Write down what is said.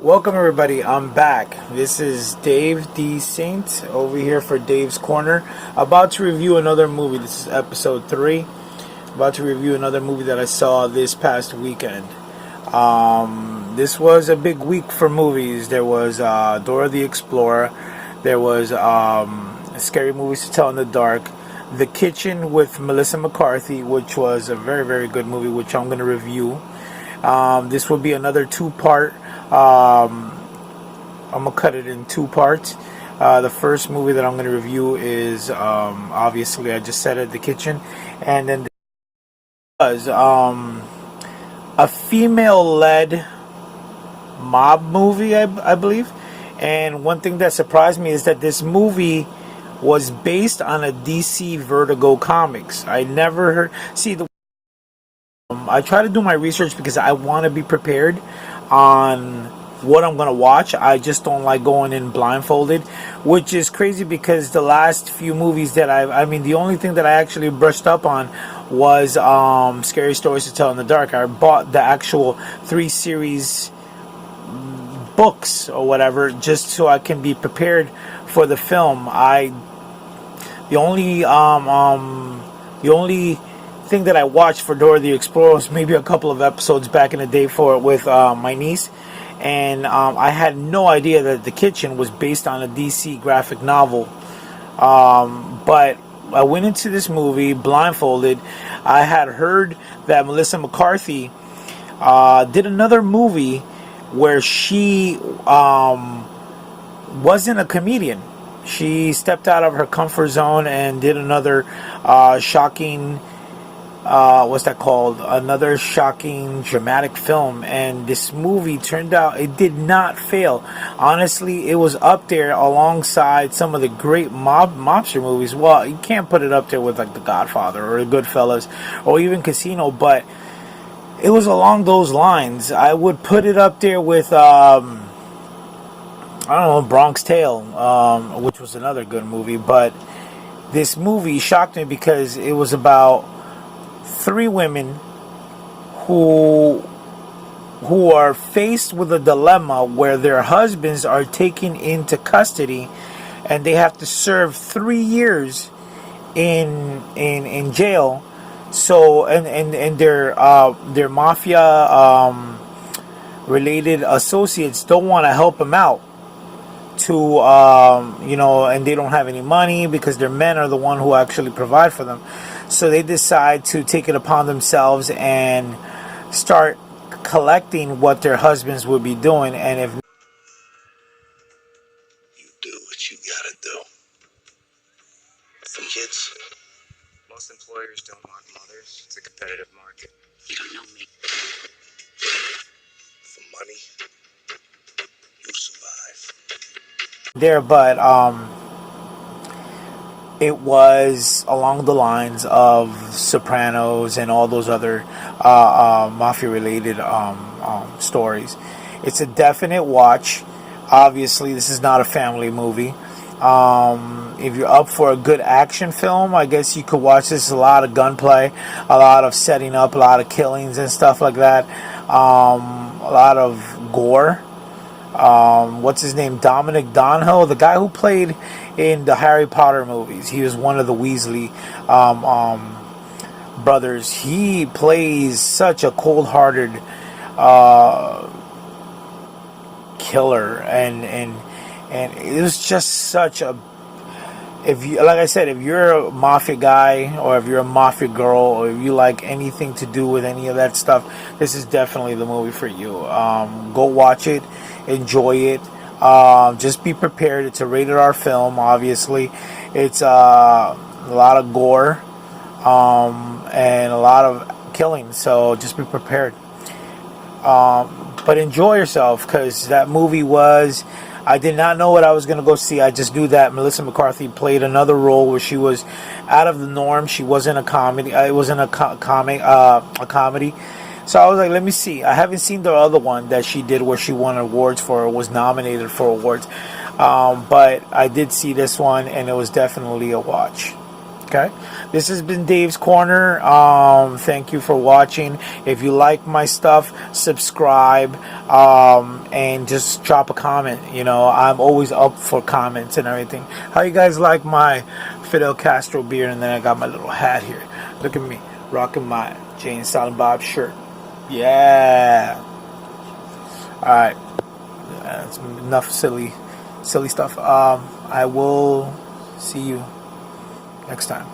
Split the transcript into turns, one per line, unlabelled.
Welcome everybody, I'm back. This is Dave D. Saint over here for Dave's Corner. About to review another movie. This is episode 3. About to review another movie that I saw this past weekend. This was a big week for movies. There was Dora the Explorer. There was Scary Movies to Tell in the Dark. The Kitchen with Melissa McCarthy, which was a very, very good movie, which I'm going to review. This will be another two-part. I'm gonna cut it in two parts. The first movie that I'm going to review is obviously, I just said it, The Kitchen, and then was a female-led mob movie, I believe. And one thing that surprised me is that this movie was based on a DC Vertigo comics. I never heard. See, I try to do my research because I want to be prepared on what I'm going to watch. I just don't like going in blindfolded, which is crazy because the last few movies that the only thing that I actually brushed up on was Scary Stories to Tell in the Dark. I bought the actual 3 series books or whatever just so I can be prepared for the film. The only thing that I watched for Dora the Explorer was maybe a couple of episodes back in the day for it with my niece, and I had no idea that The Kitchen was based on a DC graphic novel. But I went into this movie blindfolded. I had heard that Melissa McCarthy did another movie where she wasn't a comedian. She stepped out of her comfort zone and did another shocking another shocking dramatic film. And this movie turned out, it did not fail. Honestly, it was up there alongside some of the great mobster movies. Well, you can't put it up there with like The Godfather or The Goodfellas or even Casino, but it was along those lines. I would put it up there with Bronx Tale, which was another good movie. But this movie shocked me because it was about 3 women who are faced with a dilemma where their husbands are taken into custody and they have to serve 3 years in jail. So and their mafia related associates don't want to help them out to and they don't have any money because their men are the one who actually provide for them. So they decide to take it upon themselves and start collecting what their husbands would be doing. And if
you do what you gotta do. Some kids.
Most employers don't want mothers. It's a competitive market.
You don't know me. For money, you survive.
there, but it was along the lines of Sopranos and all those other mafia-related stories. It's a definite watch. Obviously, this is not a family movie. If you're up for a good action film, I guess you could watch this. A lot of gunplay, a lot of setting up, a lot of killings and stuff like that. A lot of gore. What's his name? Dominic Donhill, the guy who played in the Harry Potter movies. He was one of the Weasley brothers. He plays such a cold-hearted killer, and it was just such a. If you're a mafia guy or if you're a mafia girl or if you like anything to do with any of that stuff, this is definitely the movie for you. Go watch it, enjoy it. Just be prepared. It's a rated R film, obviously. It's a lot of gore and a lot of killing, so just be prepared. But enjoy yourself, because that movie was... I did not know what I was going to go see. I just knew that Melissa McCarthy played another role where she was out of the norm. She wasn't a comedy. It wasn't a comedy. So I was like, let me see. I haven't seen the other one that she did where she won awards for or was nominated for awards. But I did see this one, and it was definitely a watch. Okay. Okay, this has been Dave's Corner. Thank you for watching. If you like my stuff, subscribe, and just drop a comment. I'm always up for comments and everything. How you guys like my Fidel Castro beard? And then I got my little hat here. Look at me rocking my Jay and Silent Bob shirt. Yeah. All right. That's enough silly stuff. I will see you next time.